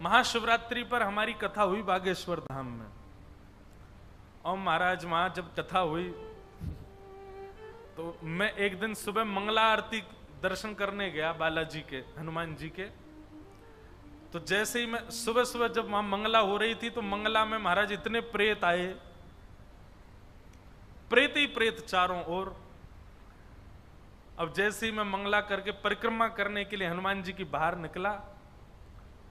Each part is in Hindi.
महाशिवरात्रि पर हमारी कथा हुई बागेश्वर धाम में, और महाराज वहां जब कथा हुई तो मैं एक दिन सुबह मंगला आरती दर्शन करने गया बालाजी के, हनुमान जी के। तो जैसे ही मैं सुबह सुबह जब वहां मंगला हो रही थी तो मंगला में महाराज इतने प्रेत आए, प्रेत ही प्रेत चारों ओर। अब जैसे ही मैं मंगला करके परिक्रमा करने के लिए हनुमान जी की बाहर निकला,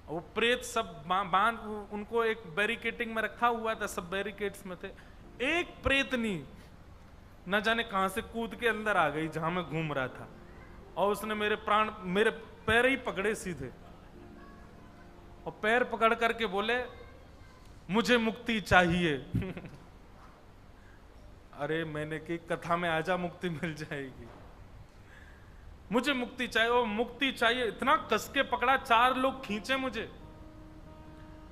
वो प्रेत सब बांध, उनको एक बैरिकेटिंग में रखा हुआ था, सब बैरिकेड्स में थे। एक प्रेतनी न जाने कहां से कूद के अंदर आ गई जहां मैं घूम रहा था, और उसने मेरे पैर ही पकड़े सीधे, और पैर पकड़ करके बोले मुझे मुक्ति चाहिए। अरे मैंने की कथा में आजा, मुक्ति मिल जाएगी, मुझे मुक्ति चाहिए, वो मुक्ति चाहिए। इतना कस के पकड़ा, 4 लोग खींचे मुझे,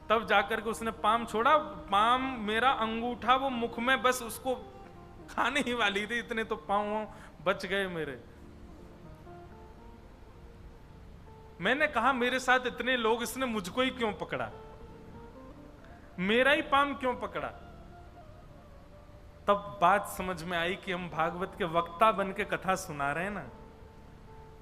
तब जाकर के उसने पाम छोड़ा। पाम मेरा अंगूठा वो मुख में बस उसको खाने ही वाली थी, इतने तो पांव बच गए मेरे। मैंने कहा मेरे साथ इतने लोग, इसने मुझको ही क्यों पकड़ा, मेरा ही पाम क्यों पकड़ा। तब बात समझ में आई कि हम भागवत के वक्ता बन के कथा सुना रहे हैं ना।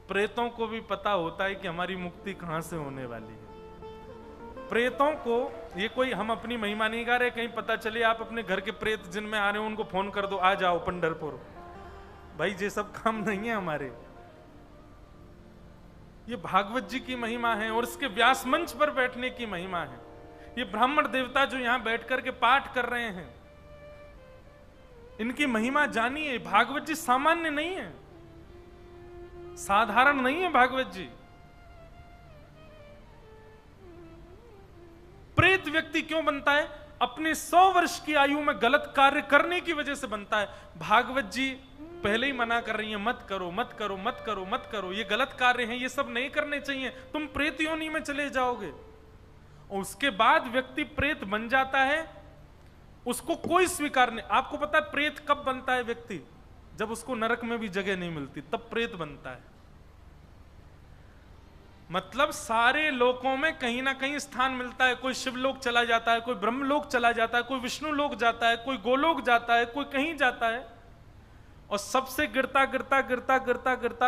प्रेतों को भी पता होता है कि हमारी मुक्ति कहां से होने वाली है। प्रेतों को ये कोई हम अपनी महिमा नहीं गा रहे, कहीं पता चले आप अपने घर के प्रेत जिनमें आ रहे हो उनको फोन कर दो, आ जाओ पंढरपुर। भाई ये सब काम नहीं है हमारे, ये भागवत जी की महिमा है और इसके व्यास मंच पर बैठने की महिमा है। ये ब्राह्मण देवता जो यहां बैठ करके पाठ कर रहे हैं, इनकी महिमा जानिए। भागवत जी सामान्य नहीं है, साधारण नहीं है भागवत जी। प्रेत व्यक्ति क्यों बनता है? अपने 100 वर्ष की आयु में गलत कार्य करने की वजह से बनता है। भागवत जी पहले ही मना कर रही है, मत करो मत करो मत करो मत करो, ये गलत कार्य हैं, ये सब नहीं करने चाहिए, तुम प्रेत योनि में चले जाओगे। और उसके बाद व्यक्ति प्रेत बन जाता है, उसको कोई स्वीकार नहीं। आपको पता है प्रेत कब बनता है व्यक्ति? जब उसको नरक में भी जगह नहीं मिलती, तब प्रेत बनता है। मतलब सारे लोकों में कहीं ना कहीं स्थान मिलता है। कोई शिवलोक चला जाता है, कोई ब्रह्मलोक चला जाता है, कोई विष्णु लोक जाता है, कोई गोलोक जाता है, कोई कहीं जाता है। और सबसे गिरता गिरता गिरता गिरता गिरता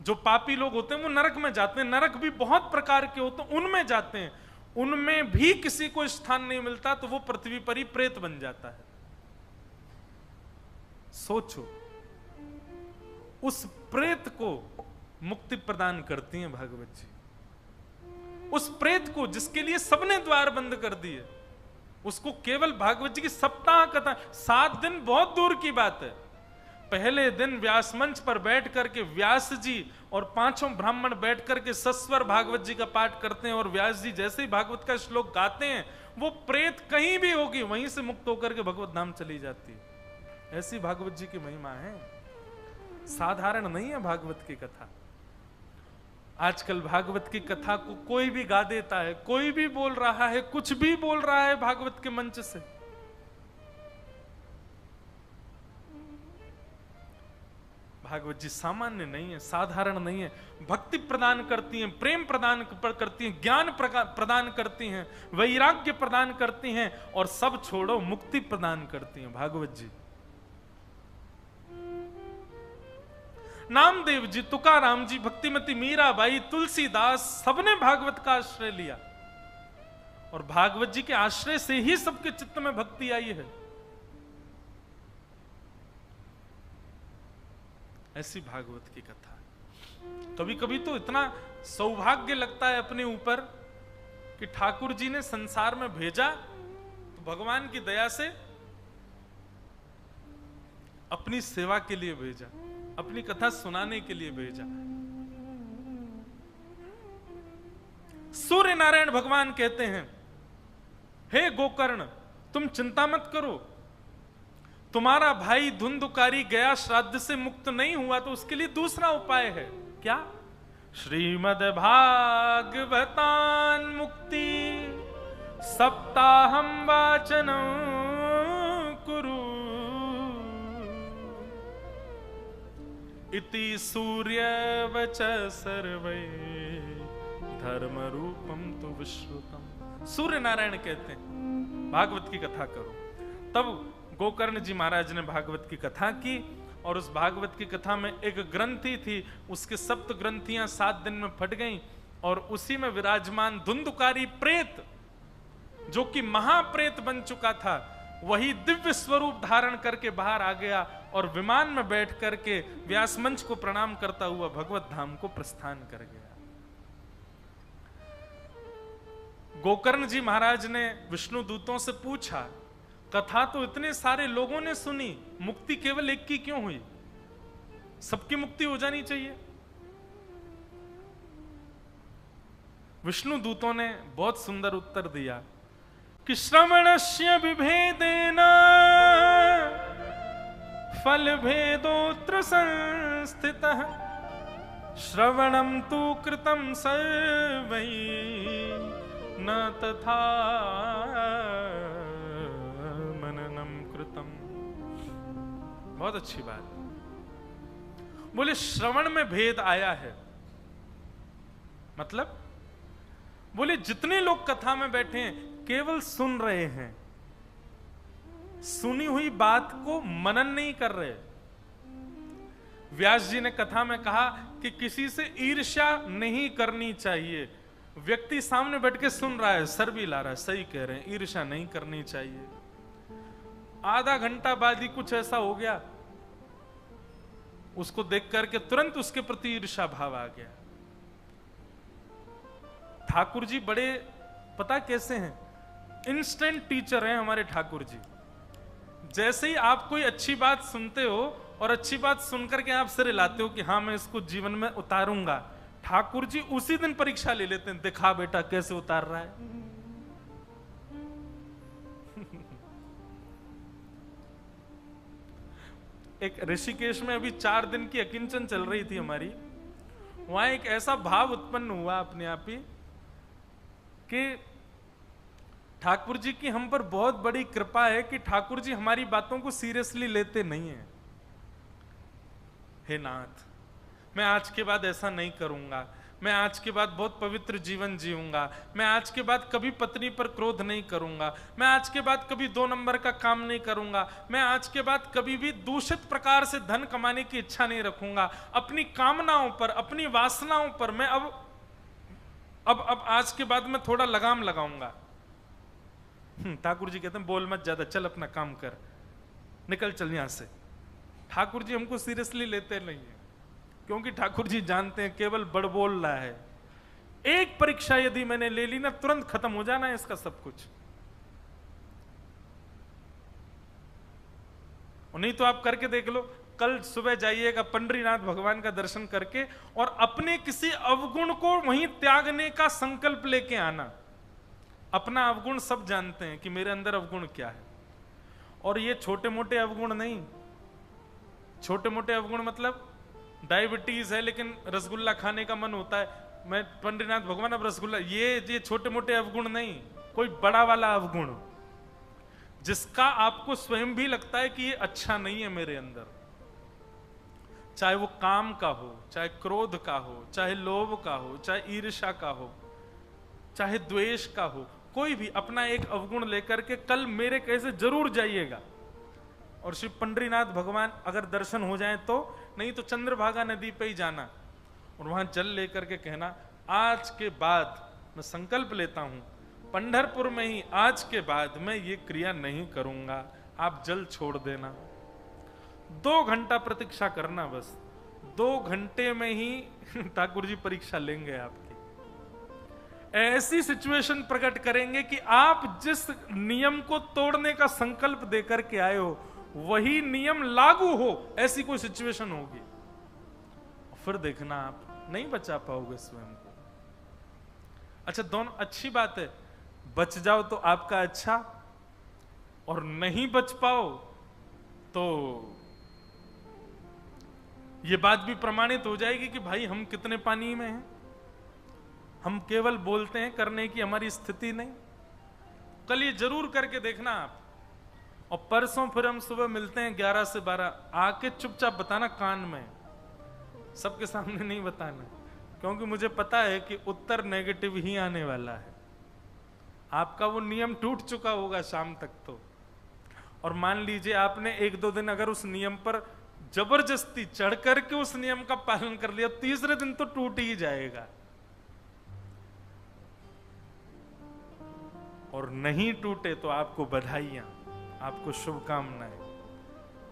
जो पापी लोग होते हैं वो नरक में जाते हैं। नरक भी बहुत प्रकार के होते हैं, उनमें जाते हैं। उनमें भी किसी को स्थान नहीं मिलता तो वो पृथ्वी पर ही प्रेत बन जाता है। सोचो, उस प्रेत को मुक्ति प्रदान करती हैं भागवत जी। उस प्रेत को जिसके लिए सबने द्वार बंद कर दिए, उसको केवल भागवत जी की सप्ताह कथा, 7 दिन बहुत दूर की बात है। पहले दिन व्यास मंच पर बैठ करके व्यास जी और 5 ब्राह्मण बैठ करके सस्वर भागवत जी का पाठ करते हैं, और व्यास जी जैसे ही भागवत का श्लोक गाते हैं, वो प्रेत कहीं भी होगी वहीं से मुक्त होकर के भगवत धाम चली जाती है। ऐसी भागवत जी की महिमा है, साधारण नहीं है भागवत की कथा। आजकल भागवत की कथा को कोई भी गा देता है, कोई भी बोल रहा है, कुछ भी बोल रहा है भागवत के मंच से। भागवत जी सामान्य नहीं है, साधारण नहीं है। भक्ति प्रदान करती हैं, प्रेम प्रदान करती हैं, ज्ञान प्रदान करती हैं, वैराग्य प्रदान करती हैं, और सब छोड़ो मुक्ति प्रदान करती हैं भागवत जी। नामदेव जी, तुकाराम जी, भक्तिमती मीराबाई, तुलसीदास, सबने भागवत का आश्रय लिया, और भागवत जी के आश्रय से ही सबके चित्त में भक्ति आई है। ऐसी भागवत की कथा। कभी कभी तो इतना सौभाग्य लगता है अपने ऊपर कि ठाकुर जी ने संसार में भेजा तो भगवान की दया से अपनी सेवा के लिए भेजा, अपनी कथा सुनाने के लिए भेजा। सूर्य नारायण भगवान कहते हैं, हे गोकर्ण, तुम चिंता मत करो, तुम्हारा भाई धुंधुकारी गया श्राद्ध से मुक्त नहीं हुआ तो उसके लिए दूसरा उपाय है। क्या? श्रीमद् भागवतान मुक्ति सप्ताहम वाचनं कुरु इति सूर्यवच सर्वे धर्म रूपम तो विश्रुतम। सूर्य नारायण कहते हैं भागवत की कथा करो। तब गोकर्ण जी महाराज ने भागवत की कथा की, और उस भागवत की कथा में एक ग्रंथि थी, उसके सप्त ग्रंथियां 7 दिन में फट गईं, और उसी में विराजमान धुंधुकारी प्रेत, जो कि महाप्रेत बन चुका था, वही दिव्य स्वरूप धारण करके बाहर आ गया और विमान में बैठ करके व्यास मंच को प्रणाम करता हुआ भगवत धाम को प्रस्थान कर गया। गोकर्ण जी महाराज ने विष्णु दूतों से पूछा, कथा तो इतने सारे लोगों ने सुनी, मुक्ति केवल एक की क्यों हुई? सबकी मुक्ति हो जानी चाहिए। विष्णु दूतों ने बहुत सुंदर उत्तर दिया कि श्रवणस्य विभेदेन फल भेदोत्र संस्थितः, श्रवणं तु कृतं सर्वैः न तथा मननम कृतम। बहुत अच्छी बात। बोले श्रवण में भेद आया है, मतलब बोले जितने लोग कथा में बैठे हैं केवल सुन रहे हैं, सुनी हुई बात को मनन नहीं कर रहे। व्यास जी ने कथा में कहा कि किसी से ईर्ष्या नहीं करनी चाहिए। व्यक्ति सामने बैठ के सुन रहा है, सर भी ला रहा है, सही कह रहे हैं, ईर्ष्या नहीं करनी चाहिए। आधा घंटा बाद ही कुछ ऐसा हो गया, उसको देख करके तुरंत उसके प्रति ईर्ष्या भाव आ गया। ठाकुर जी बड़े पता कैसे हैं, इंस्टेंट टीचर हैं हमारे ठाकुर जी। जैसे ही आप कोई अच्छी बात सुनते हो और अच्छी बात सुनकर के आप सिरे लाते हो कि हाँ मैं इसको जीवन में उतारूंगा, ठाकुर जी उसी दिन परीक्षा ले लेते हैं, दिखा बेटा कैसे उतार रहा है। एक ऋषिकेश में अभी 4 दिन की अकिंचन चल रही थी हमारी, वहां एक ऐसा भाव उत्पन्न हुआ अपने आप ही कि ठाकुर जी की हम पर बहुत बड़ी कृपा है कि ठाकुर जी हमारी बातों को सीरियसली लेते नहीं है। हे नाथ, मैं आज के बाद ऐसा नहीं करूंगा, मैं आज के बाद बहुत पवित्र जीवन जीऊंगा, मैं आज के बाद कभी पत्नी पर क्रोध नहीं करूंगा, मैं आज के बाद कभी 2 नंबर का काम नहीं करूंगा, मैं आज के बाद कभी भी दूषित प्रकार से धन कमाने की इच्छा नहीं रखूंगा, अपनी कामनाओं पर, अपनी वासनाओं पर मैं अब आज के बाद मैं थोड़ा लगाम लगाऊंगा। ठाकुर जी कहते हैं बोल मत ज्यादा, चल अपना काम कर, निकल चल यहां से। ठाकुर जी हमको सीरियसली लेते नहीं है, क्योंकि ठाकुर जी जानते हैं केवल बड़ बोल रहा है। एक परीक्षा यदि मैंने ले ली ना, तुरंत खत्म हो जाना है इसका सब कुछ। नहीं तो आप करके देख लो, कल सुबह जाइएगा पंडरीनाथ भगवान का दर्शन करके और अपने किसी अवगुण को वहीं त्यागने का संकल्प लेके आना। अपना अवगुण सब जानते हैं कि मेरे अंदर अवगुण क्या है, और ये छोटे मोटे अवगुण नहीं। छोटे मोटे अवगुण मतलब डायबिटीज है लेकिन रसगुल्ला खाने का मन होता है, मैं पंडरीनाथ भगवान अब रसगुल्ला, ये छोटे मोटे अवगुण नहीं, कोई बड़ा वाला अवगुण जिसका आपको स्वयं भी लगता है कि ये अच्छा नहीं है मेरे अंदर। चाहे वो काम का हो, चाहे क्रोध का हो, चाहे लोभ का हो, चाहे ईर्ष्या का हो, चाहे द्वेष का हो, कोई भी अपना एक अवगुण लेकर के कल मेरे कैसे जरूर जाइएगा। और श्री पंडरीनाथ भगवान अगर दर्शन हो जाए तो, नहीं तो चंद्रभागा नदी पे ही जाना और वहां जल लेकर के कहना, आज के बाद मैं संकल्प लेता हूं पंढरपुर में ही आज के बाद मैं ये क्रिया नहीं करूंगा, आप जल छोड़ देना। 2 घंटा प्रतीक्षा करना, बस 2 घंटे में ही ठाकुर जी परीक्षा लेंगे आपकी। ऐसी सिचुएशन प्रकट करेंगे कि आप जिस नियम को तोड़ने का संकल्प देकर के आए हो वही नियम लागू हो, ऐसी कोई सिचुएशन होगी। फिर देखना आप नहीं बचा पाओगे स्वयं को। अच्छा, दोनों अच्छी बात है, बच जाओ तो आपका अच्छा, और नहीं बच पाओ तो यह बात भी प्रमाणित हो जाएगी कि भाई हम कितने पानी में हैं। हम केवल बोलते हैं, करने की हमारी स्थिति नहीं। कल ये जरूर करके देखना आप, और परसों फिर हम सुबह मिलते हैं 11 से 12, आके चुपचाप बताना कान में, सबके सामने नहीं बताना। क्योंकि मुझे पता है कि उत्तर नेगेटिव ही आने वाला है। आपका वो नियम टूट चुका होगा शाम तक तो, और मान लीजिए आपने 1-2 दिन अगर उस नियम पर जबरदस्ती चढ़ करके उस नियम का पालन कर लिया, तीसरे दिन तो टूट ही जाएगा। और नहीं टूटे तो आपको बधाइयां, आपको शुभकामनाएं।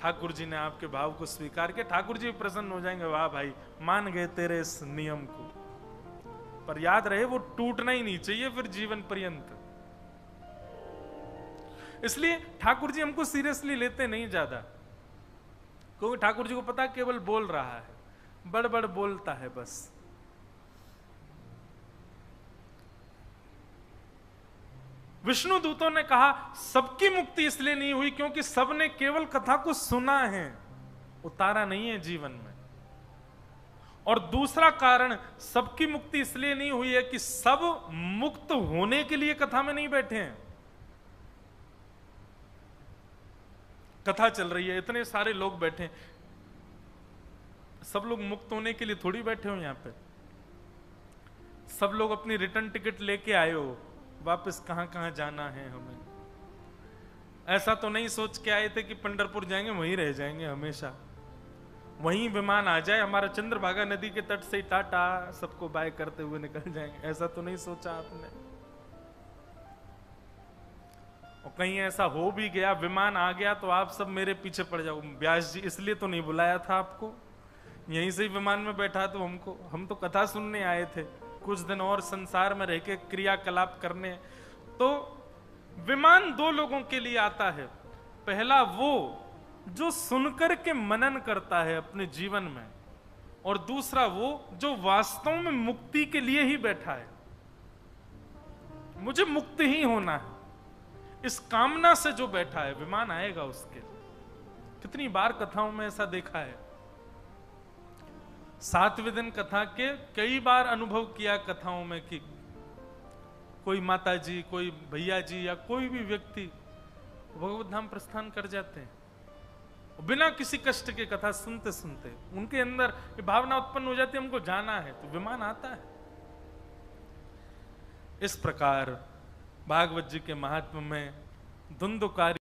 ठाकुर जी ने आपके भाव को स्वीकार किया, ठाकुर जी प्रसन्न हो जाएंगे, वाह भाई मान गए तेरे इस नियम को। पर याद रहे वो टूटना ही नहीं चाहिए फिर जीवन पर्यंत। इसलिए ठाकुर जी हमको सीरियसली लेते नहीं ज्यादा, क्योंकि ठाकुर जी को पता केवल बोल रहा है, बड़ बोलता है बस। विष्णु दूतों ने कहा सबकी मुक्ति इसलिए नहीं हुई क्योंकि सबने केवल कथा को सुना है, उतारा नहीं है जीवन में। और दूसरा कारण सबकी मुक्ति इसलिए नहीं हुई है कि सब मुक्त होने के लिए कथा में नहीं बैठे हैं। कथा चल रही है, इतने सारे लोग बैठे, सब लोग मुक्त होने के लिए थोड़ी बैठे हो यहां पे। सब लोग अपनी रिटर्न टिकट लेके आए हो, वापस कहां कहां जाना है हमें। ऐसा तो नहीं सोच के आए थे कि पंढरपुर जाएंगे वहीं रह जाएंगे हमेशा, वहीं विमान आ जाए हमारा, चंद्रभागा नदी के तट से टाटा सबको बाय करते हुए निकल जाएंगे। ऐसा तो नहीं सोचा आपने। और कहीं ऐसा हो भी गया, विमान आ गया, तो आप सब मेरे पीछे पड़ जाओ, व्यास जी इसलिए तो नहीं बुलाया था आपको, यहीं से ही विमान में बैठा तो हम तो कथा सुनने आए थे, कुछ दिन और संसार में रह के क्रियाकलाप करने। तो विमान 2 लोगों के लिए आता है। पहला वो जो सुनकर के मनन करता है अपने जीवन में, और दूसरा वो जो वास्तव में मुक्ति के लिए ही बैठा है। मुझे मुक्त ही होना है, इस कामना से जो बैठा है, विमान आएगा उसके। कितनी बार कथाओं में ऐसा देखा है। 7वें दिन कथा के कई बार अनुभव किया कथाओं में कि कोई माता जी, कोई भैया जी या कोई भी व्यक्ति भगवत धाम प्रस्थान कर जाते हैं बिना किसी कष्ट के। कथा सुनते सुनते उनके अंदर ये भावना उत्पन्न हो जाती है हमको जाना है, तो विमान आता है। इस प्रकार भागवत जी के महात्म्य में धुंधुकारी